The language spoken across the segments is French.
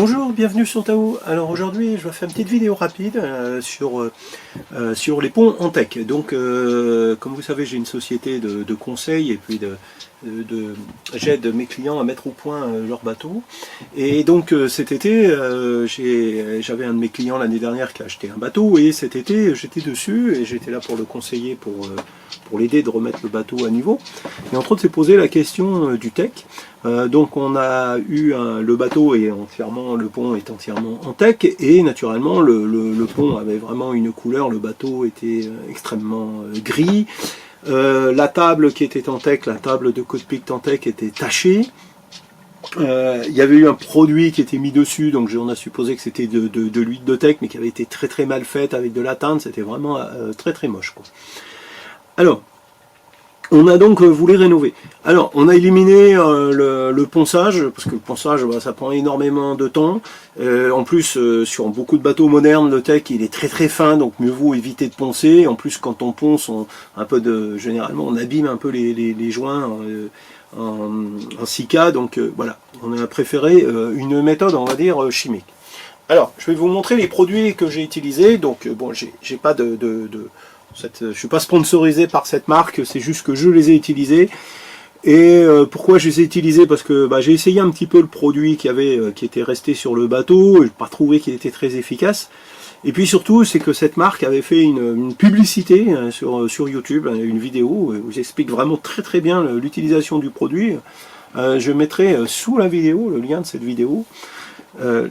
Bonjour, bienvenue sur Tao. Alors aujourd'hui je vais faire une petite vidéo rapide sur les ponts en tech. Donc comme vous savez, j'ai une société de conseil et puis j'aide mes clients à mettre au point leur bateau. Et donc cet été, j'avais un de mes clients l'année dernière qui a acheté un bateau et cet été j'étais dessus et j'étais là pour le conseiller, pour l'aider de remettre le bateau à niveau. Et entre autres, s'est posé la question du tech. Donc on a eu le bateau est entièrement, le pont est entièrement en tech et naturellement le pont avait vraiment une couleur, le bateau était extrêmement gris. La table qui était en tech, la table de cockpit en tech était tachée. Il y avait eu un produit qui était mis dessus, donc on a supposé que c'était de l'huile de tech, mais qui avait été très très mal faite avec de la teinte, c'était vraiment très très moche, quoi. Alors, on a donc voulu rénover. Alors, on a éliminé le ponçage, parce que le ponçage, ça prend énormément de temps. En plus, sur beaucoup de bateaux modernes, le tech, il est très très fin, donc mieux vaut éviter de poncer. En plus, quand on ponce, généralement, on abîme un peu les joints en silica. Donc voilà, on a préféré une méthode, on va dire, chimique. Alors, je vais vous montrer les produits que j'ai utilisés. Donc, bon, j'ai pas je ne suis pas sponsorisé par cette marque, c'est juste que je les ai utilisés. Et pourquoi je les ai utilisés? Parce que j'ai essayé un petit peu le produit qui était resté sur le bateau, et je n'ai pas trouvé qu'il était très efficace. Et puis surtout, c'est que cette marque avait fait une publicité sur YouTube, une vidéo où j'explique vraiment très très bien l'utilisation du produit. Je mettrai sous la vidéo le lien de cette vidéo.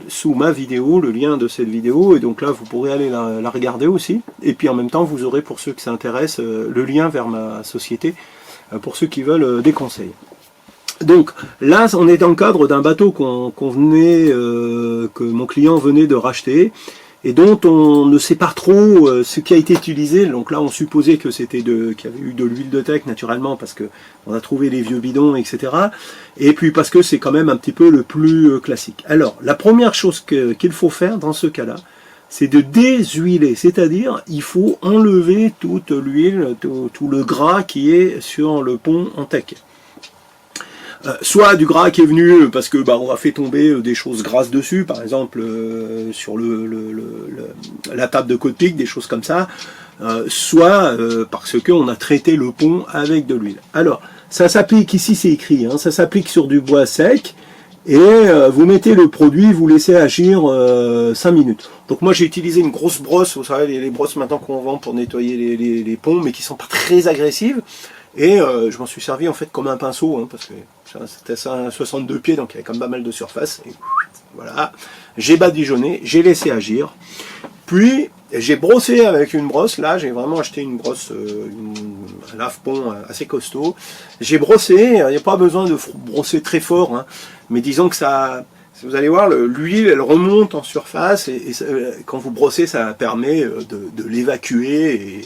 Sous ma vidéo, le lien de cette vidéo, et donc là vous pourrez aller la regarder aussi, et puis en même temps vous aurez, pour ceux qui s'intéressent, le lien vers ma société, pour ceux qui veulent des conseils. Donc là on est dans le cadre d'un bateau que mon client venait de racheter, et dont on ne sait pas trop ce qui a été utilisé. Donc là on supposait que c'était qu'il y avait eu de l'huile de tech naturellement, parce que on a trouvé les vieux bidons, etc. Et puis parce que c'est quand même un petit peu le plus classique. Alors la première chose qu'il faut faire dans ce cas-là, c'est de déshuiler, c'est-à-dire il faut enlever toute l'huile, tout le gras qui est sur le pont en tech. Soit du gras qui est venu parce que on a fait tomber des choses grasses dessus, par exemple sur la table de cockpit, des choses comme ça, soit parce qu'on a traité le pont avec de l'huile. Alors, ça s'applique, ici c'est écrit, hein, ça s'applique sur du bois sec, et vous mettez le produit, vous laissez agir 5 minutes. Donc moi j'ai utilisé une grosse brosse, vous savez les brosses maintenant qu'on vend pour nettoyer les ponts, mais qui sont pas très agressives. Et je m'en suis servi en fait comme un pinceau, hein, parce que c'était 62 pieds, donc il y avait quand même pas mal de surface. Et voilà, j'ai badigeonné, j'ai laissé agir. Puis j'ai brossé avec une brosse. Là, j'ai vraiment acheté une brosse, un lave-pont assez costaud. J'ai brossé. Il n'y a pas besoin de brosser très fort, hein, mais disons que ça. Vous allez voir, l'huile, elle remonte en surface et quand vous brossez, ça permet de l'évacuer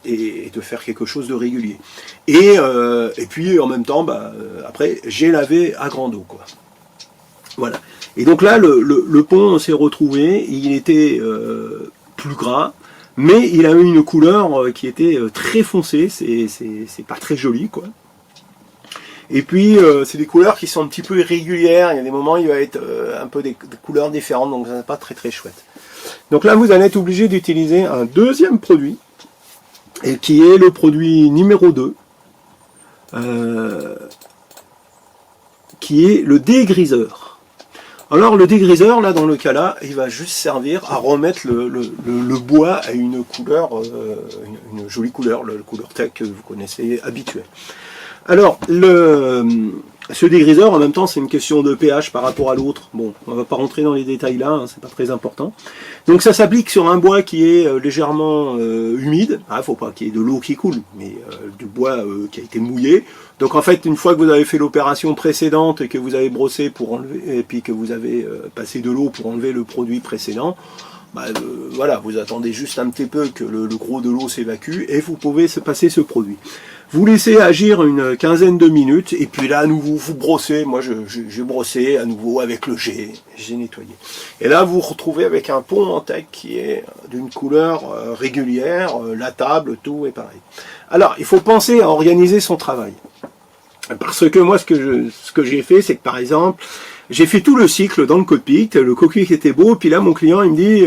et de faire quelque chose de régulier. Et puis en même temps, après, j'ai lavé à grande eau, quoi. Voilà. Et donc là, le pont s'est retrouvé, il était plus gras, mais il a eu une couleur qui était très foncée, c'est pas très joli, quoi. Et puis, c'est des couleurs qui sont un petit peu irrégulières, il y a des moments, il va être un peu des couleurs différentes, donc ça n'est pas très très chouette. Donc là, vous allez être obligé d'utiliser un deuxième produit, et qui est le produit numéro 2, qui est le dégriseur. Alors le dégriseur, là dans le cas là, il va juste servir à remettre le bois à une couleur, une jolie couleur, la couleur tech que vous connaissez habituelle. Alors ce dégriseur, en même temps, c'est une question de pH par rapport à l'autre. Bon, on ne va pas rentrer dans les détails là, hein, c'est pas très important. Donc ça s'applique sur un bois qui est légèrement humide. Il ne faut pas qu'il y ait de l'eau qui coule, mais du bois qui a été mouillé. Donc en fait, une fois que vous avez fait l'opération précédente et que vous avez brossé pour enlever, et puis que vous avez passé de l'eau pour enlever le produit précédent, voilà, vous attendez juste un petit peu que le gros de l'eau s'évacue et vous pouvez se passer ce produit. Vous laissez agir une quinzaine de minutes et puis là à nouveau vous brossez. Moi j'ai brossé à nouveau avec le jet, j'ai nettoyé. Et là vous vous retrouvez avec un pont en tech qui est d'une couleur régulière, la table, tout est pareil. Alors il faut penser à organiser son travail. Parce que moi ce que j'ai fait, c'est que par exemple, j'ai fait tout le cycle dans le cockpit, le cockpit était beau, puis là mon client il me dit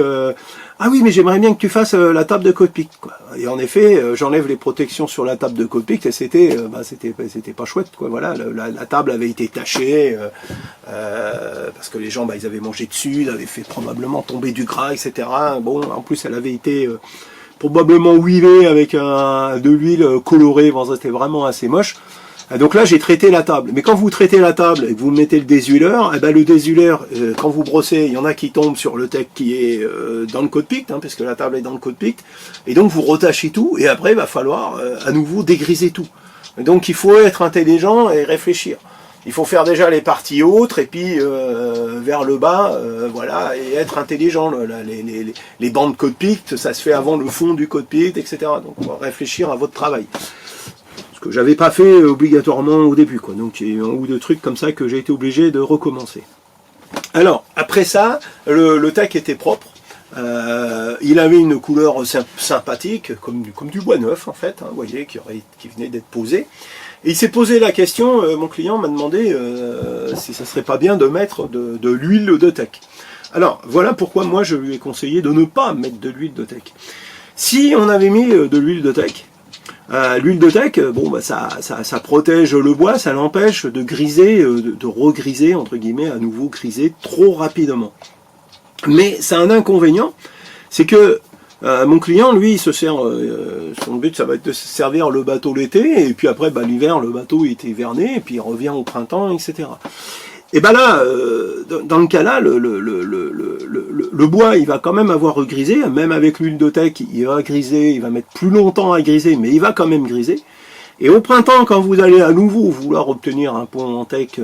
ah oui mais j'aimerais bien que tu fasses la table de cockpit quoi. Et en effet j'enlève les protections sur la table de cockpit et c'était pas chouette quoi. Voilà, la table avait été tachée parce que les gens ils avaient mangé dessus, ils avaient fait probablement tomber du gras, etc. Bon, en plus elle avait été probablement huilée avec de l'huile colorée, bon, c'était vraiment assez moche. Donc là, j'ai traité la table. Mais quand vous traitez la table et que vous mettez le désuileur, eh ben le désuileur, quand vous brossez, il y en a qui tombent sur le tech qui est dans le cockpit, parce que la table est dans le cockpit. Et donc vous retachez tout, et après, il va falloir à nouveau dégriser tout. Et donc il faut être intelligent et réfléchir. Il faut faire déjà les parties hautes, et puis vers le bas, voilà, et être intelligent. Les bancs de cockpit, ça se fait avant le fond du cockpit, etc. Donc on va réfléchir à votre travail. Ce que j'avais pas fait obligatoirement au début, quoi. Donc il y a un ou deux trucs comme ça que j'ai été obligé de recommencer. Alors, après ça, le tac était propre. Il avait une couleur sympathique, comme du bois neuf en fait, vous voyez, qui venait d'être posé. Et il s'est posé la question, mon client m'a demandé si ça serait pas bien de mettre de l'huile de teck. Alors, voilà pourquoi moi je lui ai conseillé de ne pas mettre de l'huile de teck. Si on avait mis de l'huile de teck, l'huile de teck, bon, bah, ça protège le bois, ça l'empêche de griser, de regriser, entre guillemets, à nouveau griser trop rapidement. Mais c'est un inconvénient, c'est que mon client, lui, il se sert, son but, ça va être de se servir le bateau l'été, et puis après, bah, l'hiver, le bateau il est hiverné, et puis il revient au printemps, etc. Et ben là, dans le cas là, le bois, il va quand même avoir regrisé, même avec l'huile de teck, il va griser, il va mettre plus longtemps à griser, mais il va quand même griser. Et au printemps, quand vous allez à nouveau vouloir obtenir un pont en teck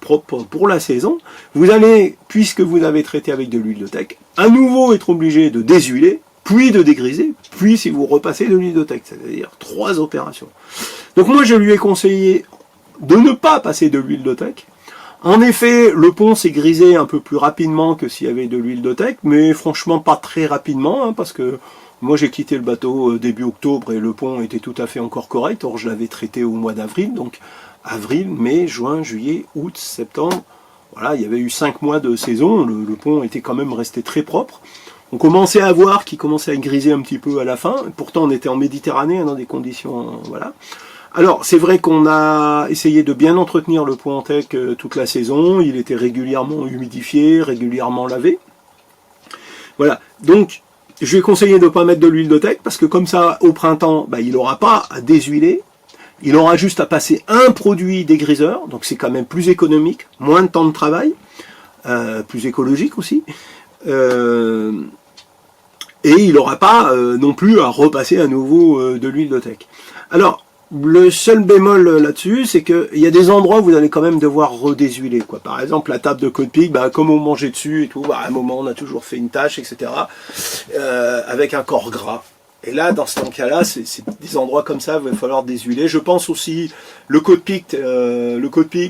propre pour la saison, vous allez, puisque vous avez traité avec de l'huile de teck, à nouveau être obligé de déshuiler, puis de dégriser, puis si vous repassez de l'huile de teck, c'est-à-dire 3 opérations. Donc moi, je lui ai conseillé de ne pas passer de l'huile de teck. En effet, le pont s'est grisé un peu plus rapidement que s'il y avait de l'huile de teck, mais franchement pas très rapidement, parce que moi j'ai quitté le bateau début octobre et le pont était tout à fait encore correct, or je l'avais traité au mois d'avril, donc avril, mai, juin, juillet, août, septembre, voilà, il y avait eu 5 mois de saison, le pont était quand même resté très propre. On commençait à voir qu'il commençait à griser un petit peu à la fin, pourtant on était en Méditerranée, dans des conditions, voilà. Alors, c'est vrai qu'on a essayé de bien entretenir le pont en teck toute la saison, il était régulièrement humidifié, régulièrement lavé. Voilà, donc je lui ai conseillé de ne pas mettre de l'huile de teck, parce que comme ça, au printemps, bah, il n'aura pas à déshuiler, il aura juste à passer un produit dégriseur, donc c'est quand même plus économique, moins de temps de travail, plus écologique aussi, et il n'aura pas non plus à repasser à nouveau de l'huile de teck. Alors, le seul bémol là-dessus, c'est qu'il y a des endroits où vous allez quand même devoir redéshuiler, quoi. Par exemple, la table de cockpit, bah, comme on mangeait dessus et tout, bah, à un moment, on a toujours fait une tâche, etc., avec un corps gras. Et là, dans ce cas-là, c'est des endroits comme ça, il va falloir déshuiler. Je pense aussi le cockpit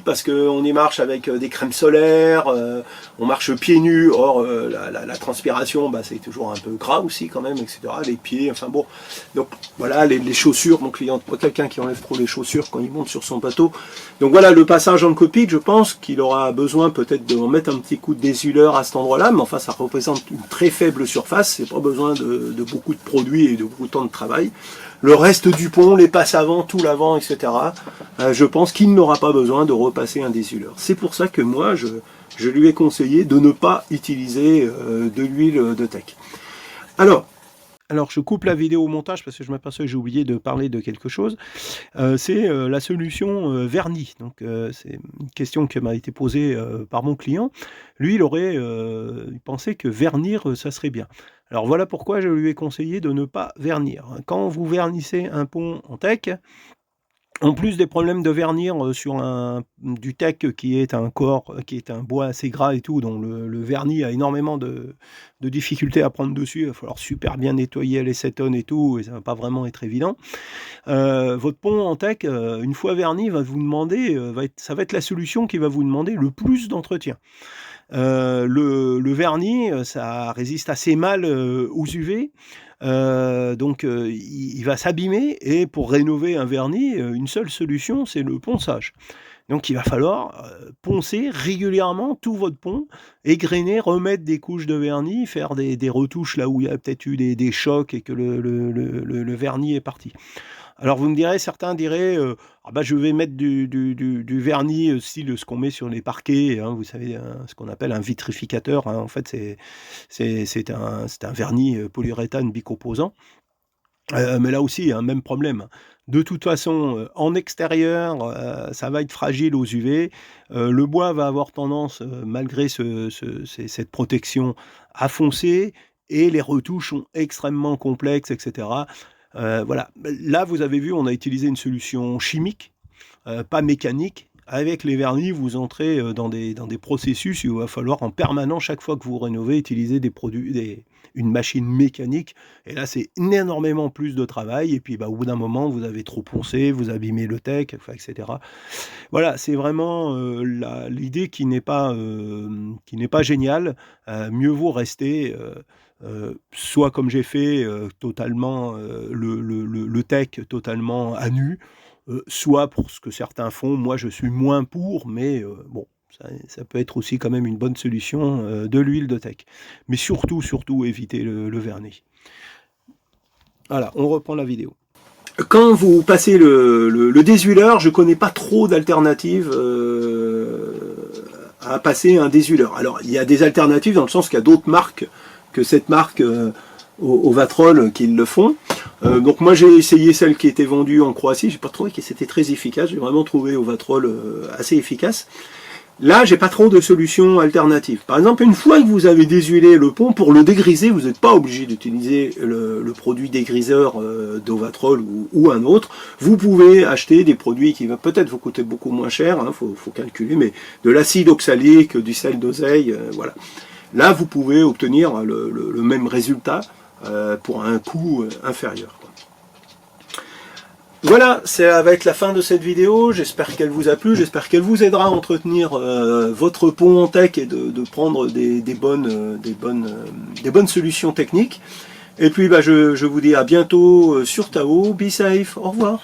parce qu'on y marche avec des crèmes solaires, on marche pieds nus, or la transpiration, bah, c'est toujours un peu gras aussi quand même, etc. Les pieds, enfin bon. Donc voilà, les chaussures, mon client, pas quelqu'un qui enlève trop les chaussures quand il monte sur son bateau. Donc voilà, le passage en cockpit, je pense qu'il aura besoin peut-être de mettre un petit coup de déshuleur à cet endroit-là, mais enfin ça représente une très faible surface, c'est pas besoin de beaucoup de produits et de beaucoup de temps de travail. Le reste du pont, les passes avant, tout l'avant, etc., je pense qu'il n'aura pas besoin de repasser un déshuleur. C'est pour ça que moi, je lui ai conseillé de ne pas utiliser de l'huile de teck. Alors, je coupe la vidéo au montage parce que je m'aperçois que j'ai oublié de parler de quelque chose. C'est la solution vernis. Donc, c'est une question qui m'a été posée par mon client. Lui, il pensait que vernir, ça serait bien. Alors, voilà pourquoi je lui ai conseillé de ne pas vernir. Quand vous vernissez un pont en teck, en plus des problèmes de vernir sur du teck qui est un bois assez gras et tout, dont le vernis a énormément de difficultés à prendre dessus, il va falloir super bien nettoyer les cétones et tout, et ça va pas vraiment être évident. Votre pont en teck, une fois verni, va vous demander, ça va être la solution qui va vous demander le plus d'entretien. Le vernis, ça résiste assez mal aux UV. Donc il va s'abîmer, et pour rénover un vernis, une seule solution, c'est le ponçage. Donc il va falloir poncer régulièrement tout votre pont, égrainer, remettre des couches de vernis, faire des retouches là où il y a peut-être eu des chocs et que le vernis est parti. Alors vous me direz, certains diraient, «Ah bah, je vais mettre du vernis, style ce qu'on met sur les parquets», hein, vous savez, ce qu'on appelle un vitrificateur, hein. En fait, c'est un vernis, polyuréthane bicomposant. Mais là aussi, hein, même problème. De toute façon, en extérieur, ça va être fragile aux UV. Le bois va avoir tendance, malgré cette protection, à foncer et les retouches sont extrêmement complexes et cetera. Voilà. Là, vous avez vu, on a utilisé une solution chimique, pas mécanique. Avec les vernis, vous entrez, dans des processus où il va falloir en permanence, chaque fois que vous rénovez, utiliser une machine mécanique. Et là, c'est énormément plus de travail. Et puis, bah, au bout d'un moment, vous avez trop poncé, vous abîmez le tech, enfin, et cetera. Voilà, c'est vraiment l'idée qui n'est pas géniale. Mieux vaut rester soit comme j'ai fait, totalement le tech totalement à nu, soit pour ce que certains font. Moi, je suis moins pour, mais bon, ça peut être aussi quand même une bonne solution, de l'huile de tech. Mais surtout, surtout, évitez le vernis. Voilà, on reprend la vidéo. Quand vous passez le désuileur, je connais pas trop d'alternatives à passer un désuileur. Alors, il y a des alternatives dans le sens qu'il y a d'autres marques que cette marque au Vatrol qui le font. Donc moi j'ai essayé celle qui était vendue en Croatie, j'ai pas trouvé que c'était très efficace, j'ai vraiment trouvé au Vatrol assez efficace. Là, j'ai pas trop de solutions alternatives. Par exemple, une fois que vous avez désuilé le pont, pour le dégriser, vous n'êtes pas obligé d'utiliser le produit dégriseur d'Ovatrol ou un autre. Vous pouvez acheter des produits qui vont peut-être vous coûter beaucoup moins cher, hein, faut calculer, mais de l'acide oxalique, du sel d'oseille, voilà. Là, vous pouvez obtenir le même résultat pour un coût inférieur. Voilà, ça va être la fin de cette vidéo. J'espère qu'elle vous a plu, j'espère qu'elle vous aidera à entretenir votre pont en tech et de prendre des bonnes solutions techniques. Et puis bah, je vous dis à bientôt sur Tao. Be safe, au revoir.